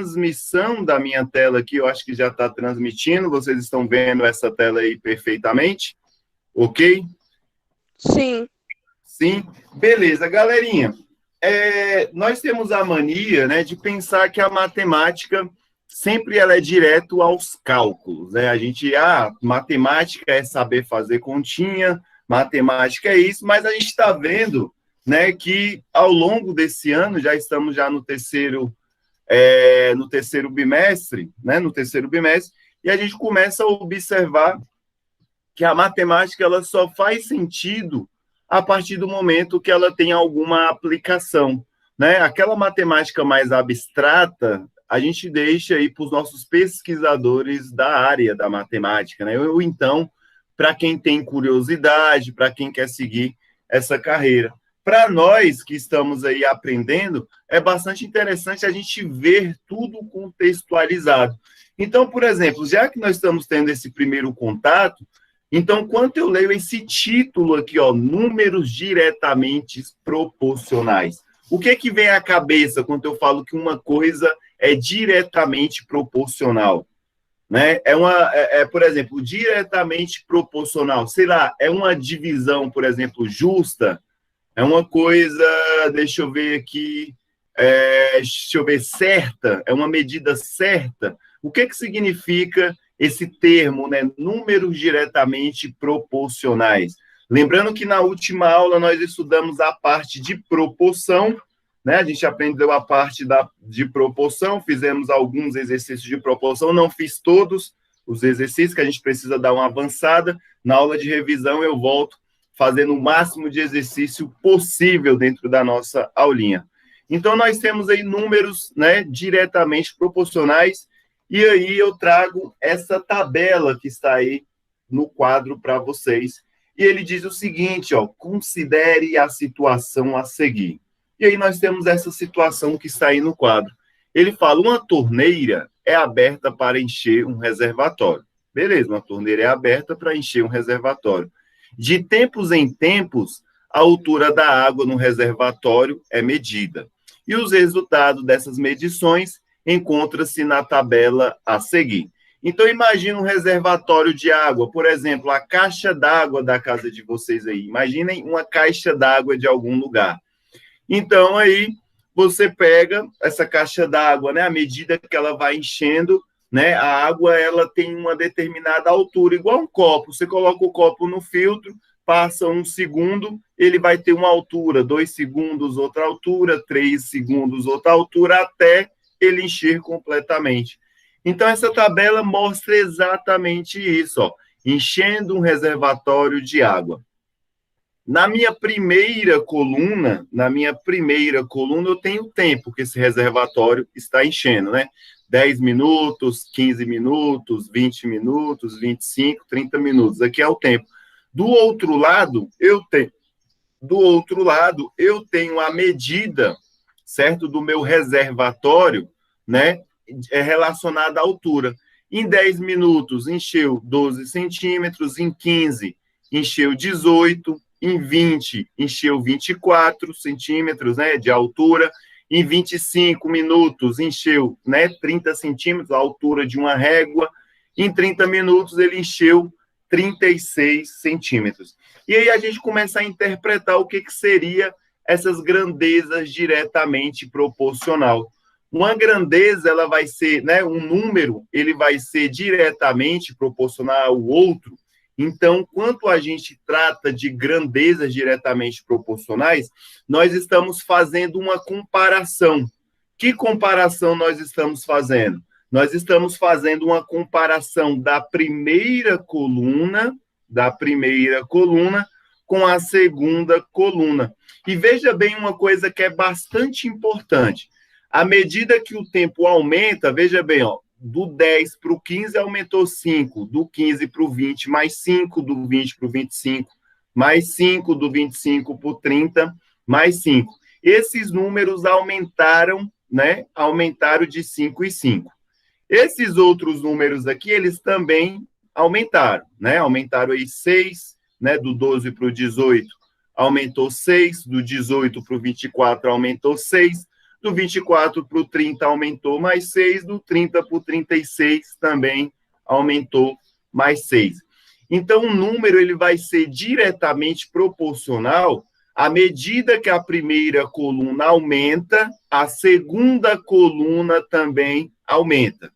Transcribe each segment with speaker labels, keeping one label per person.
Speaker 1: transmissão da minha tela aqui, eu acho que já está transmitindo, vocês estão vendo essa tela aí perfeitamente? Ok?
Speaker 2: Sim.
Speaker 1: Sim? Beleza, galerinha. Nós temos a mania, né, de pensar que a matemática sempre ela é direto aos cálculos, né? Matemática é saber fazer continha, matemática é isso, mas a gente está vendo, né, que ao longo desse ano, já estamos já no terceiro bimestre, né, no terceiro bimestre, e a gente começa a observar que a matemática ela só faz sentido a partir do momento que ela tem alguma aplicação, né? Aquela matemática mais abstrata, a gente deixa aí para os nossos pesquisadores da área da matemática, né? Ou então, para quem tem curiosidade, para quem quer seguir essa carreira. Para nós que estamos aí aprendendo, é bastante interessante a gente ver tudo contextualizado. Então, por exemplo, já que nós estamos tendo esse primeiro contato, então, quando eu leio esse título aqui, ó, números diretamente proporcionais, o que vem à cabeça quando eu falo que uma coisa é diretamente proporcional? Né? Por exemplo, diretamente proporcional, sei lá, é uma divisão, por exemplo, justa, é uma coisa, deixa eu ver aqui, certa, é uma medida certa. O que significa esse termo, né? Números diretamente proporcionais? Lembrando que na última aula nós estudamos a parte de proporção, né? A gente aprendeu a parte de proporção, fizemos alguns exercícios de proporção, não fiz todos os exercícios, que a gente precisa dar uma avançada. Na aula de revisão eu volto fazendo o máximo de exercício possível dentro da nossa aulinha. Então, nós temos aí números, né, diretamente proporcionais, e aí eu trago essa tabela que está aí no quadro para vocês. E ele diz o seguinte, ó, considere a situação a seguir. E aí nós temos essa situação que está aí no quadro. Ele fala, uma torneira é aberta para encher um reservatório. Beleza, uma torneira é aberta para encher um reservatório. De tempos em tempos, a altura da água no reservatório é medida. E os resultados dessas medições encontram-se na tabela a seguir. Então, imagine um reservatório de água, por exemplo, a caixa d'água da casa de vocês aí. Imaginem uma caixa d'água de algum lugar. Então, aí, você pega essa caixa d'água, né? À medida que ela vai enchendo, né? A água ela tem uma determinada altura, igual um copo. Você coloca o copo no filtro, passa 1 segundo, ele vai ter uma altura, 2 segundos, outra altura, 3 segundos, outra altura, até ele encher completamente. Então, essa tabela mostra exatamente isso, ó, enchendo um reservatório de água. Na minha primeira coluna, eu tenho o tempo que esse reservatório está enchendo, né? 10 minutos, 15 minutos, 20 minutos, 25, 30 minutos. Aqui é o tempo. Do outro lado, eu tenho a medida, certo, do meu reservatório, né, relacionada à altura. Em 10 minutos, encheu 12 centímetros, em 15, encheu 18, em 20, encheu 24 centímetros, né, de altura. Em 25 minutos, encheu, né, 30 centímetros, a altura de uma régua. Em 30 minutos, ele encheu 36 centímetros. E aí a gente começa a interpretar o que seria essas grandezas diretamente proporcional. Uma grandeza, ela vai ser, né, um número, ele vai ser diretamente proporcional ao outro. Então, quando a gente trata de grandezas diretamente proporcionais, nós estamos fazendo uma comparação. Que comparação nós estamos fazendo? Nós estamos fazendo uma comparação da primeira coluna com a segunda coluna. E veja bem uma coisa que é bastante importante. À medida que o tempo aumenta, veja bem, ó, do 10 para o 15 aumentou 5, do 15 para o 20 mais 5, do 20 para o 25 mais 5, do 25 para o 30 mais 5. Esses números aumentaram, né? Aumentaram de 5 e 5. Esses outros números aqui, eles também aumentaram, né? Aumentaram aí 6, né? Do 12 para o 18 aumentou 6, do 18 para o 24 aumentou 6, do 24 para o 30 aumentou mais 6, do 30 para o 36 também aumentou mais 6. Então, o número ele vai ser diretamente proporcional à medida que a primeira coluna aumenta, a segunda coluna também aumenta.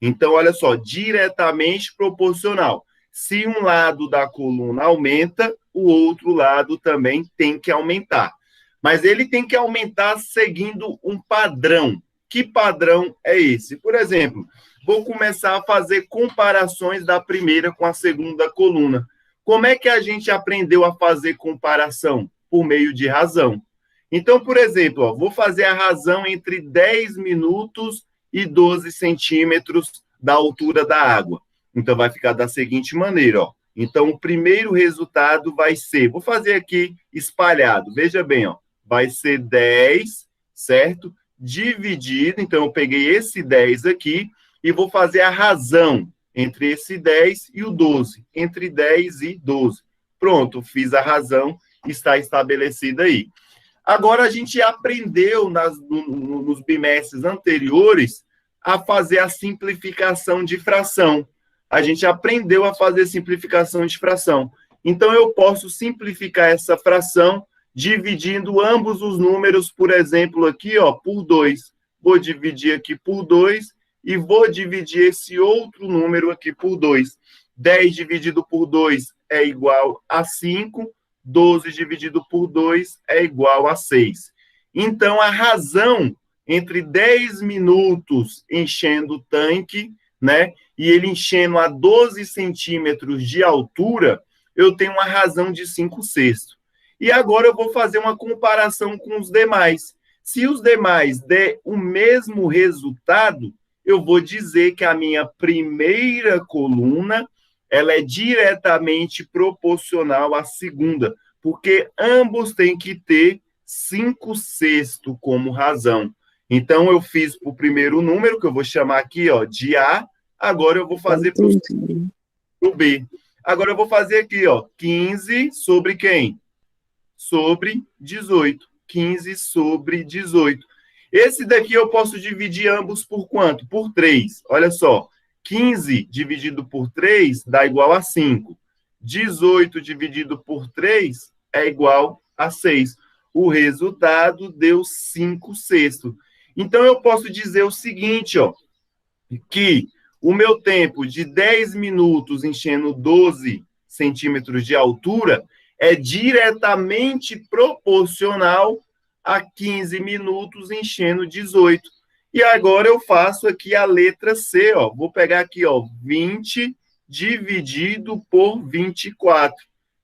Speaker 1: Então, olha só, diretamente proporcional. Se um lado da coluna aumenta, o outro lado também tem que aumentar. Mas ele tem que aumentar seguindo um padrão. Que padrão é esse? Por exemplo, vou começar a fazer comparações da primeira com a segunda coluna. Como é que a gente aprendeu a fazer comparação? Por meio de razão. Então, por exemplo, ó, vou fazer a razão entre 10 minutos e 12 centímetros da altura da água. Então, vai ficar da seguinte maneira, ó. Então, o primeiro resultado vai ser, vou fazer aqui espalhado, veja bem, ó, vai ser 10, certo? Dividido, então eu peguei esse 10 aqui e vou fazer a razão entre esse 10 e o 12, entre 10 e 12. Pronto, fiz a razão, está estabelecida aí. Agora, a gente aprendeu nos bimestres anteriores a fazer a simplificação de fração. A gente aprendeu a fazer simplificação de fração. Então, eu posso simplificar essa fração dividindo ambos os números, por exemplo, aqui, ó, por 2. Vou dividir aqui por 2 e vou dividir esse outro número aqui por 2. 10 dividido por 2 é igual a 5. 12 dividido por 2 é igual a 6. Então, a razão entre 10 minutos enchendo o tanque, né, e ele enchendo a 12 centímetros de altura, eu tenho uma razão de 5/6. E agora eu vou fazer uma comparação com os demais. Se os demais der o mesmo resultado, eu vou dizer que a minha primeira coluna ela é diretamente proporcional à segunda, porque ambos têm que ter 5/6 como razão. Então, eu fiz para o primeiro número, que eu vou chamar aqui, ó, de A, agora eu vou fazer para o B. Agora eu vou fazer aqui, ó, 15 sobre quem? Sobre 18. 15 sobre 18. Esse daqui eu posso dividir ambos por quanto? Por 3. Olha só. 15 dividido por 3 dá igual a 5. 18 dividido por 3 é igual a 6. O resultado deu 5/6. Então, eu posso dizer o seguinte, ó, que o meu tempo de 10 minutos enchendo 12 centímetros de altura é diretamente proporcional a 15 minutos enchendo 18. E agora eu faço aqui a letra C, ó. Vou pegar aqui, ó, 20 dividido por 24.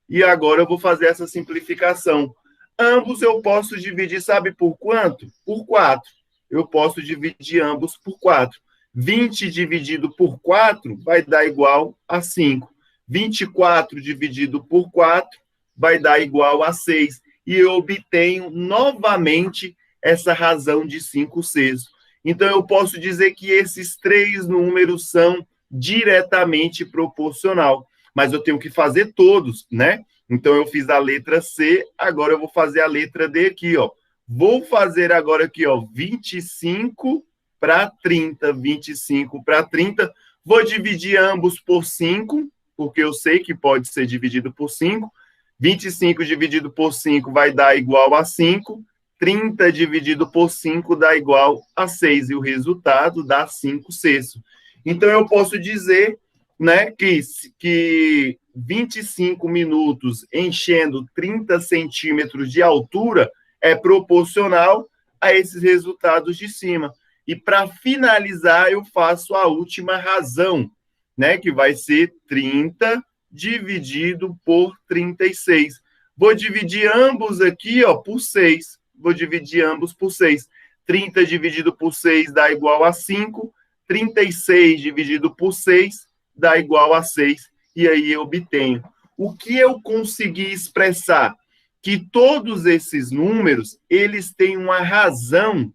Speaker 1: E agora eu vou fazer essa simplificação. Ambos eu posso dividir, sabe por quanto? Por 4. Eu posso dividir ambos por 4. 20 dividido por 4 vai dar igual a 5. 24 dividido por 4 vai dar igual a 6. E eu obtenho novamente essa razão de 5/6. Então, eu posso dizer que esses três números são diretamente proporcional. Mas eu tenho que fazer todos, né? Então, eu fiz a letra C, agora eu vou fazer a letra D aqui, ó. Vou fazer agora aqui, ó, 25 para 30. 25 para 30. Vou dividir ambos por 5, porque eu sei que pode ser dividido por 5. 25 dividido por 5 vai dar igual a 5. 30 dividido por 5 dá igual a 6. E o resultado dá 5/6. Então, eu posso dizer, né, que 25 minutos enchendo 30 centímetros de altura é proporcional a esses resultados de cima. E, para finalizar, eu faço a última razão, né, que vai ser 30 dividido por 36. Vou dividir ambos aqui, ó, por 6. Vou dividir ambos por 6. 30 dividido por 6 dá igual a 5. 36 dividido por 6 dá igual a 6. E aí eu obtenho. O que eu consegui expressar? Que todos esses números, eles têm uma razão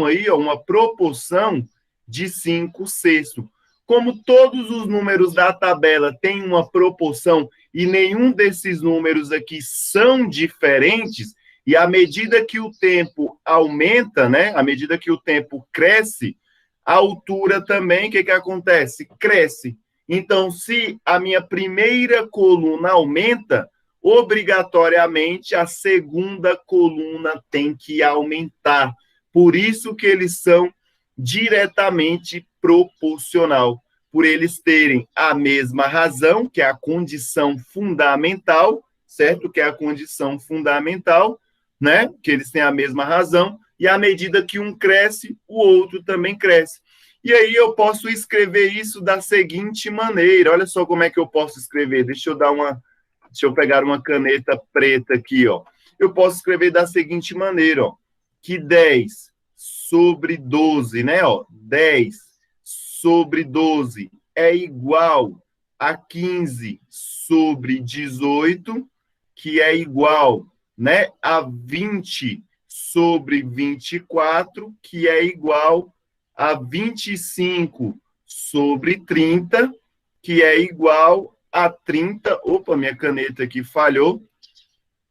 Speaker 1: aí, ó, uma proporção de 5/6. Como todos os números da tabela têm uma proporção e nenhum desses números aqui são diferentes, E à medida que o tempo aumenta, né, à medida que o tempo cresce, a altura também, o que acontece? Cresce. Então, se a minha primeira coluna aumenta, obrigatoriamente a segunda coluna tem que aumentar. Por isso que eles são diretamente proporcional, por eles terem a mesma razão, que é a condição fundamental, certo? Que é a condição fundamental, né? Que eles têm a mesma razão, e à medida que um cresce, o outro também cresce. E aí eu posso escrever isso da seguinte maneira. Olha só como é que eu posso escrever. Deixa eu pegar uma caneta preta aqui, ó. Eu posso escrever da seguinte maneira, ó, que 10 sobre 12, né, ó, 10 sobre 12 é igual a 15 sobre 18, que é igual, né, a 20 sobre 24, que é igual a 25 sobre 30, que é igual a 30, opa, minha caneta aqui falhou,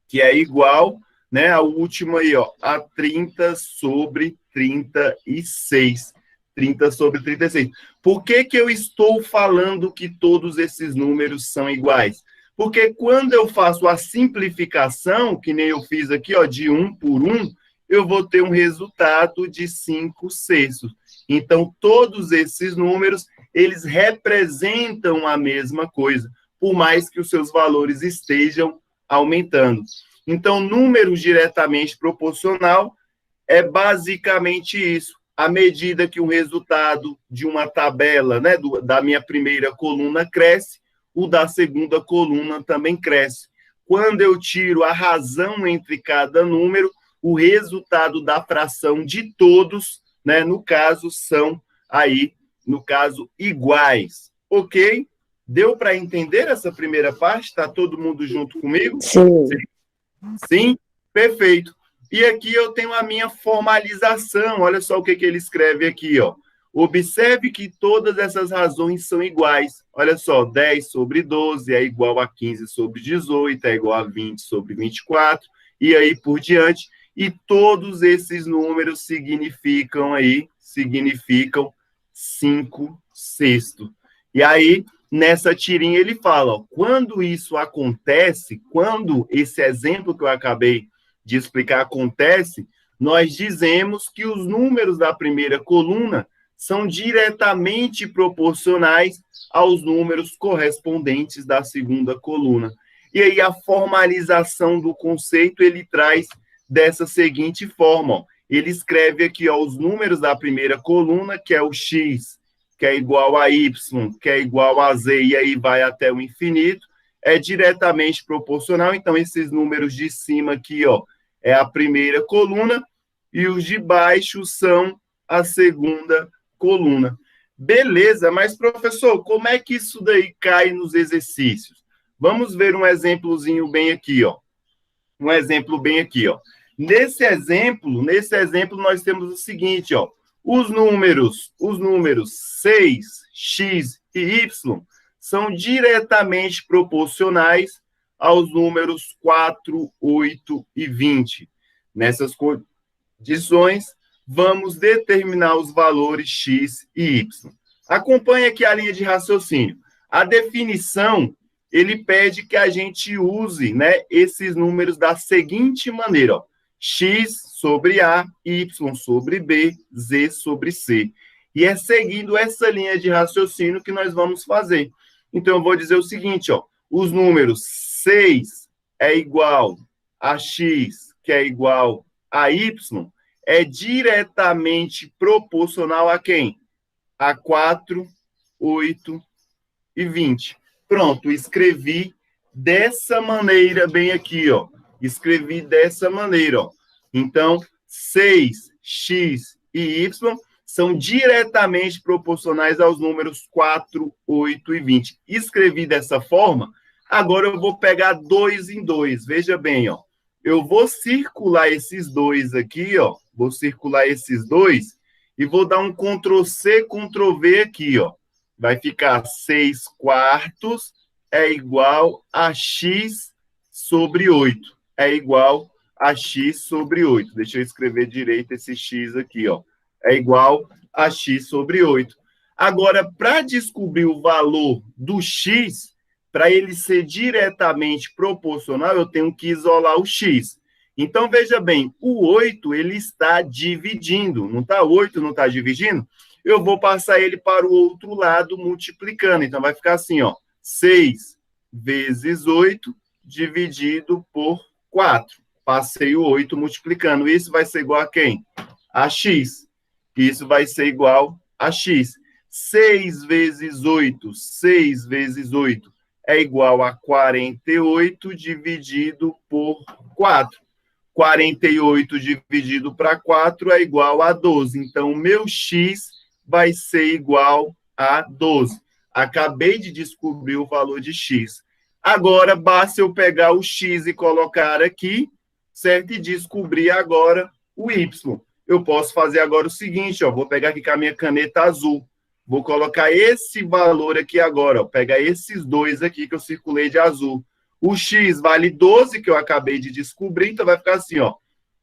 Speaker 1: que é igual, né, a última aí, ó, a 30 sobre 36. 30 sobre 36. Por que eu estou falando que todos esses números são iguais? Porque quando eu faço a simplificação, que nem eu fiz aqui, ó, de 1 por 1, eu vou ter um resultado de 5/6. Então, todos esses números, eles representam a mesma coisa, por mais que os seus valores estejam aumentando. Então, número diretamente proporcional é basicamente isso. À medida que o resultado de uma tabela, né, da minha primeira coluna cresce, o da segunda coluna também cresce. Quando eu tiro a razão entre cada número, o resultado da fração de todos, né, no caso, são aí, no caso, iguais. Ok? Deu para entender essa primeira parte? Está todo mundo junto comigo?
Speaker 2: Sim.
Speaker 1: Sim? Perfeito. E aqui eu tenho a minha formalização. Olha só o que ele escreve aqui, ó. Observe que todas essas razões são iguais. Olha só, 10 sobre 12 é igual a 15 sobre 18, é igual a 20 sobre 24, e aí por diante. E todos esses números significam 5/6. E aí, nessa tirinha, ele fala, ó, quando isso acontece, quando esse exemplo que eu acabei de explicar acontece, nós dizemos que os números da primeira coluna são diretamente proporcionais aos números correspondentes da segunda coluna. E aí a formalização do conceito ele traz dessa seguinte forma, ó. Ele escreve aqui, ó, os números da primeira coluna, que é o x, que é igual a y, que é igual a z, e aí vai até o infinito, é diretamente proporcional. Então, esses números de cima aqui, ó, é a primeira coluna, e os de baixo são a segunda coluna. Beleza, mas, professor, como é que isso daí cai nos exercícios? Vamos ver um exemplozinho bem aqui, ó. Um exemplo bem aqui, ó. Nesse exemplo, nós temos o seguinte, ó. Os números 6, x e y são diretamente proporcionais aos números 4, 8 e 20. Nessas condições, vamos determinar os valores x e y. Acompanhe aqui a linha de raciocínio. A definição, ele pede que a gente use, né, esses números da seguinte maneira, ó. X sobre A, Y sobre B, Z sobre C. E é seguindo essa linha de raciocínio que nós vamos fazer. Então, eu vou dizer o seguinte, ó, os números 6 é igual a X, que é igual a Y, é diretamente proporcional a quem? A 4, 8 e 20. Pronto, escrevi dessa maneira bem aqui, ó. Escrevi dessa maneira, ó. Então, 6, x e y são diretamente proporcionais aos números 4, 8 e 20. Escrevi dessa forma, agora eu vou pegar 2 em 2. Veja bem, ó. Eu vou circular esses dois aqui, ó. Vou circular esses dois e vou dar um Ctrl+C, Ctrl+V aqui, ó. Vai ficar 6 quartos é igual a x sobre 8. É igual a x sobre 8. Deixa eu escrever direito esse x aqui, ó. É igual a x sobre 8. Agora, para descobrir o valor do x, para ele ser diretamente proporcional, eu tenho que isolar o x. Então, veja bem, o 8, ele está dividindo, não está? 8 não está dividindo? Eu vou passar ele para o outro lado multiplicando. Então, vai ficar assim, ó, 6 vezes 8 dividido por 4. Passei o 8 multiplicando. Isso vai ser igual a quem? A x. Isso vai ser igual a x. 6 vezes 8, 6 vezes 8 é igual a 48 dividido por 4. 48 dividido para 4 é igual a 12. Então, o meu x vai ser igual a 12. Acabei de descobrir o valor de x. Agora, basta eu pegar o x e colocar aqui, certo? E descobrir agora o y. Eu posso fazer agora o seguinte, ó, vou pegar aqui com a minha caneta azul. Vou colocar esse valor aqui agora, ó, pegar esses dois aqui que eu circulei de azul. O x vale 12, que eu acabei de descobrir, então vai ficar assim, ó.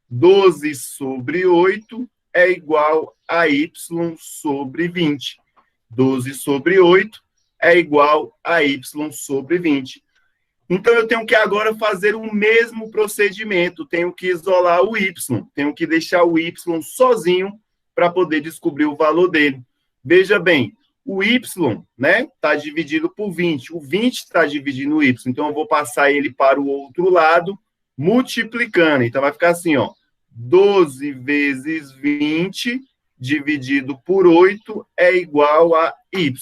Speaker 1: 12 sobre 8 é igual a y sobre 20. 12 sobre 8 é igual a y sobre 20. Então, eu tenho que agora fazer o mesmo procedimento. Tenho que isolar o y. Tenho que deixar o y sozinho para poder descobrir o valor dele. Veja bem, o y, né, está dividido por 20. O 20 está dividindo o y. Então, eu vou passar ele para o outro lado, multiplicando. Então, vai ficar assim, ó. 12 vezes 20 dividido por 8 é igual a y,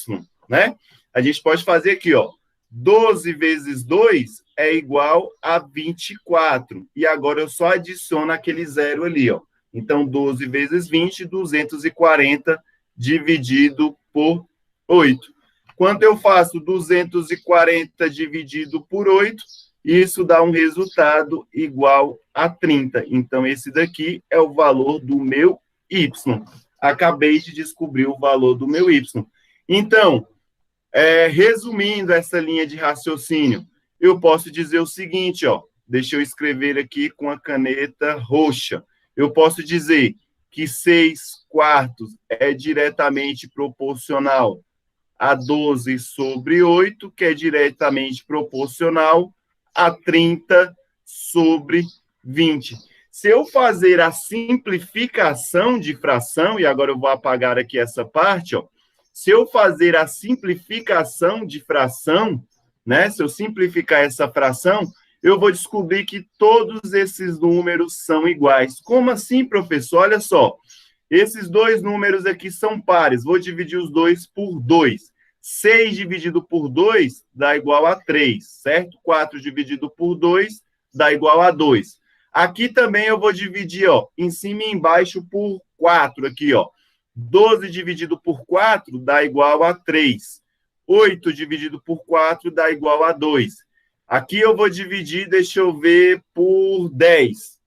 Speaker 1: né? A gente pode fazer aqui, ó. 12 vezes 2 é igual a 24. E agora eu só adiciono aquele zero ali, ó. Então, 12 vezes 20, 240 dividido por 8. Quando eu faço 240 dividido por 8, isso dá um resultado igual a 30. Então, esse daqui é o valor do meu y. Acabei de descobrir o valor do meu y. Então, resumindo essa linha de raciocínio, eu posso dizer o seguinte, ó. Deixa eu escrever aqui com a caneta roxa. Eu posso dizer que 6 quartos é diretamente proporcional a 12 sobre 8, que é diretamente proporcional a 30 sobre 20. Se eu fazer a simplificação de fração, e agora eu vou apagar aqui essa parte, ó. Se eu fazer a simplificação de fração, né? Se eu simplificar essa fração, eu vou descobrir que todos esses números são iguais. Como assim, professor? Olha só. Esses dois números aqui são pares. Vou dividir os dois por 2. 6 dividido por 2 dá igual a 3, certo? 4 dividido por 2 dá igual a 2. Aqui também eu vou dividir, ó, em cima e embaixo por 4 aqui, ó. 12 dividido por 4 dá igual a 3. 8 dividido por 4 dá igual a 2. Aqui eu vou dividir, deixa eu ver, por 10.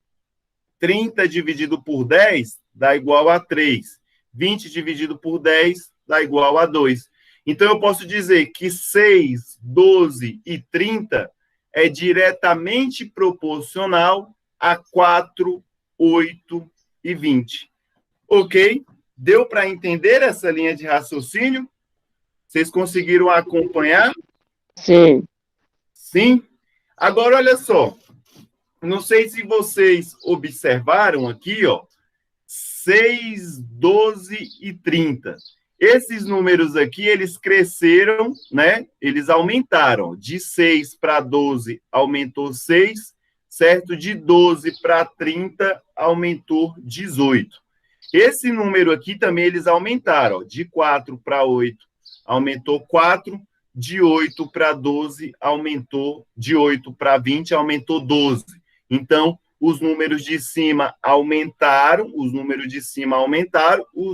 Speaker 1: 30 dividido por 10 dá igual a 3. 20 dividido por 10 dá igual a 2. Então, eu posso dizer que 6, 12 e 30 é diretamente proporcional a 4, 8 e 20. Ok? Deu para entender essa linha de raciocínio? Vocês conseguiram acompanhar?
Speaker 2: Sim.
Speaker 1: Sim? Agora, olha só. Não sei se vocês observaram aqui, ó. 6, 12 e 30. Esses números aqui, eles cresceram, né? Eles aumentaram. De 6 para 12, aumentou 6, certo? De 12 para 30, aumentou 18. Esse número aqui também eles aumentaram. Ó. De 4 para 8, aumentou 4. De 8 para 12, aumentou. De 8 para 20, aumentou 12. Então, os números de cima aumentaram, os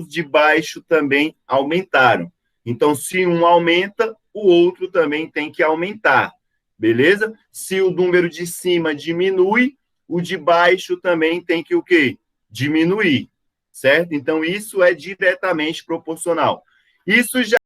Speaker 1: de baixo também aumentaram. Então, se um aumenta, o outro também tem que aumentar, beleza? Se o número de cima diminui, o de baixo também tem que o quê? Diminuir, certo? Então, isso é diretamente proporcional. Isso já